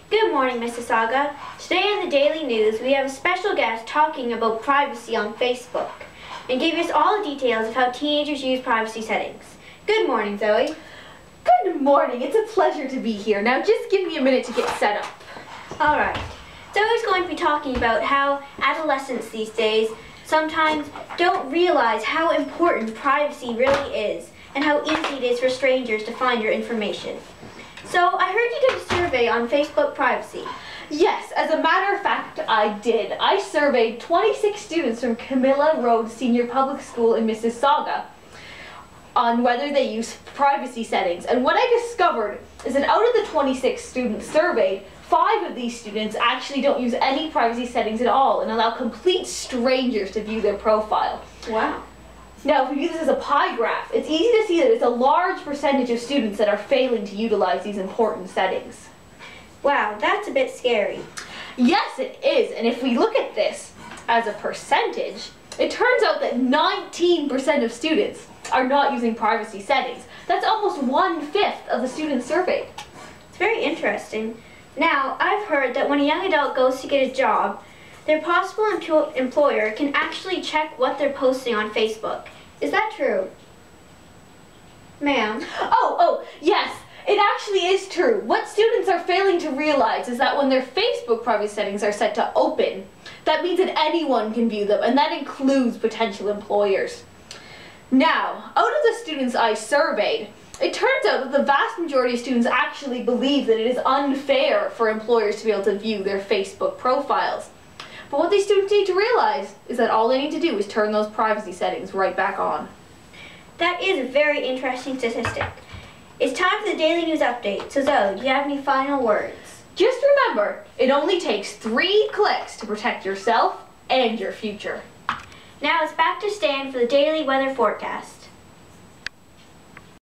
Good morning, Mississauga. Today in the Daily News, we have a special guest talking about privacy on Facebook and gave us all the details of how teenagers use privacy settings. Good morning, Zoe. Good morning. It's a pleasure to be here. Now just give me a minute to get set up. All right. Zoe's going to be talking about how adolescents these days sometimes don't realize how important privacy really is and how easy it is for strangers to find your information. So, I heard you did a survey on Facebook privacy. Yes, as a matter of fact, I did. I surveyed 26 students from Camilla Road Senior Public School in Mississauga on whether they use privacy settings. And what I discovered is that out of the 26 students surveyed, 5 of these students actually don't use any privacy settings at all and allow complete strangers to view their profile. Wow. Now, if we view this as a pie graph, it's easy to see that it's a large percentage of students that are failing to utilize these important settings. Wow, that's a bit scary. Yes, it is. And if we look at this as a percentage, it turns out that 19% of students are not using privacy settings. That's almost 1/5 of the students surveyed. It's very interesting. Now, I've heard that when a young adult goes to get a job, their possible employer can actually check what they're posting on Facebook. Is that true? Ma'am? Oh, yes, it actually is true. What students are failing to realize is that when their Facebook privacy settings are set to open, that means that anyone can view them, and that includes potential employers. Now, out of the students I surveyed, it turns out that the vast majority of students actually believe that it is unfair for employers to be able to view their Facebook profiles. But what these students need to realize is that all they need to do is turn those privacy settings right back on. That is a very interesting statistic. It's time for the Daily News Update. So Zoe, do you have any final words? Just remember, it only takes 3 clicks to protect yourself and your future. Now it's back to Stan for the daily weather forecast.